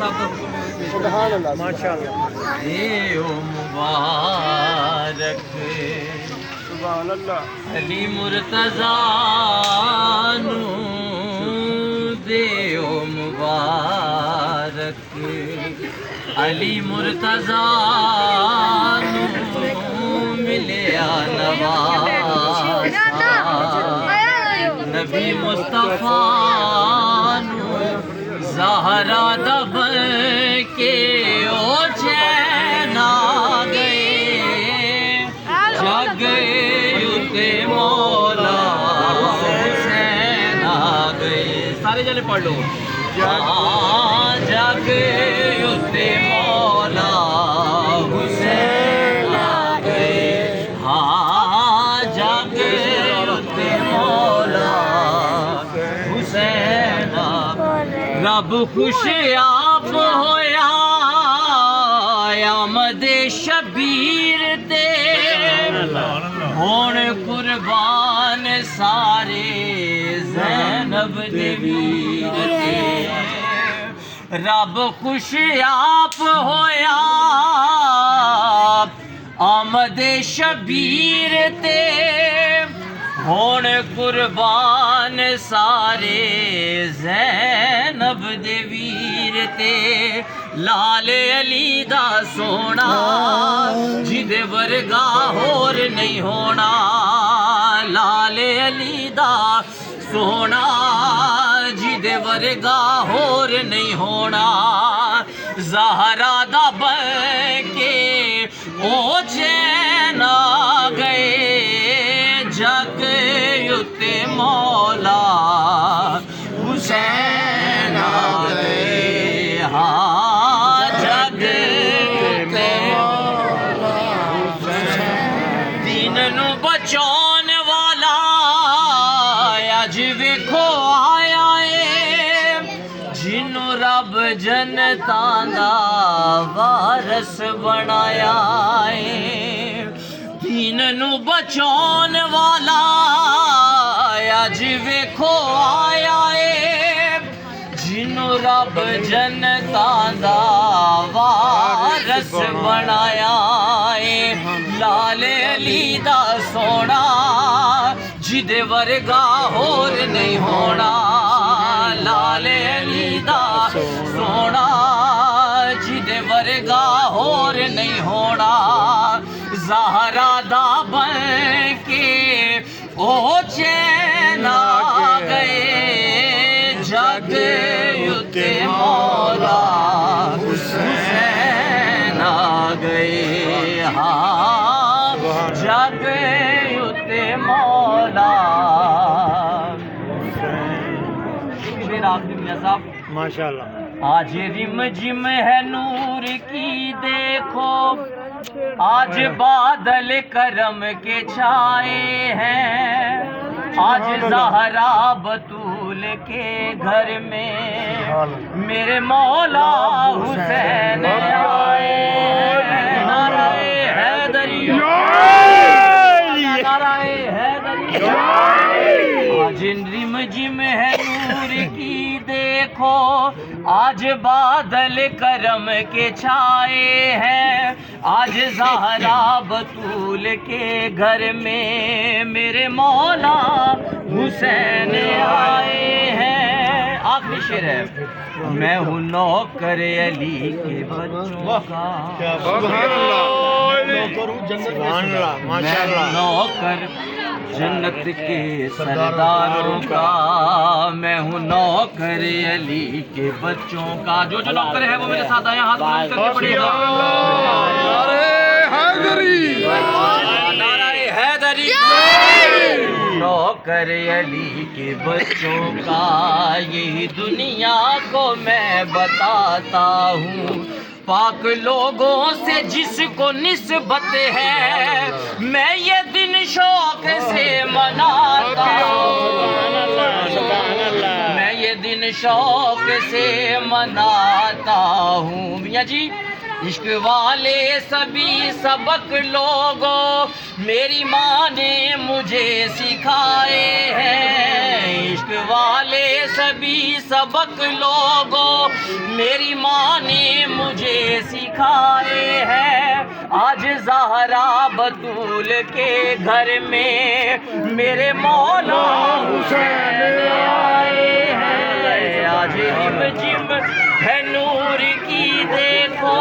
صاحب کا حکم سبحان اللہ ماشاءاللہ دیو مبارک سبحان اللہ علی مرتضیٰ نو دیو مبارک علی مرتضیٰ نو ملیا نواسا نبی مصطفیٰ نو زہرا دب کے او چین آ گئے جگ یوتے مولا حسین آ گئے سارے جنے پڑھ لو جگ یوتے مولا حسین آ گئے جگ یوتے مولا حسین آ گئے رب خوش آپ ہویا آمد شبیر تے ہون قربان سارے زینب دے ویر تے رب خوش آپ ہویا آمد شبیر تے ہون قربان سارے زینب دے ویر تے لال علی دا سونا جدے ورگا ہور نہیں ہونا لال علی دا سونا جدے ورگا ہور نہیں ہونا زہرا دا بن کے او چین آ گئے جگ یوتے مولا حسین آ گئے جگ یوتے دین نو بچان والا اج ویکھو آیا ہے جنوں رب جنتاں دا وارث بنایا ہے دین نو بچان والا اج ویکھو آیا ہے جنوں رب جنتاں دا وارث بنایا ہے لال علی دا سونا جدے ورگا ہور نہیں ہونا لال علی دا سونا جدے ورگا ہور نہیں ہونا زہرا دا بن کے او چین آ گئے جگ یوتے مولا حسین آ گئے جگ یوتے مولا شیر آخری میاں صاحب ماشاءاللہ آج رم جم ہے نور کی دیکھو آج بادل کرم کے چھائے ہیں آج زہرا بطول کے گھر میں میرے مولا حسین آئے نعرہ حیدری نعرہ حیدری آج رم جم ہے نور کی دیکھو آج بادل کرم کے چھائے ہیں آج زہرا بطول کے گھر میں میرے مولا حسین آئے ہیں آخری شعر ہے میں ہوں نوکر علی کے بچوں کا سبحان اللہ میں نوکر جنت کے سرداروں کا میں ہوں نوکر علی کے بچوں کا جو نوکر ہے وہ میرے ساتھ آیا ہاتھ بلند کر کے پڑھیے گا نعرہ حیدری نوکر علی کے بچوں کا یہی دنیا کو میں بتاتا ہوں پاک لوگوں سے جس کو نسبت ہے میں یہ دن شوق سے مناتا ہوں میں یہ دن شوق سے مناتا ہوں میاں جی عشق والے سبھی سبق لوگوں میری ماں نے مجھے سکھائے ہیں، عشق والے سبھی سبق لوگوں میری ماں نے مجھے سکھائے ہیں۔ آج زہرا بطول کے گھر میں میرے مولا حسین آئے ہیں، آج جم جم ہے نور کی دیکھو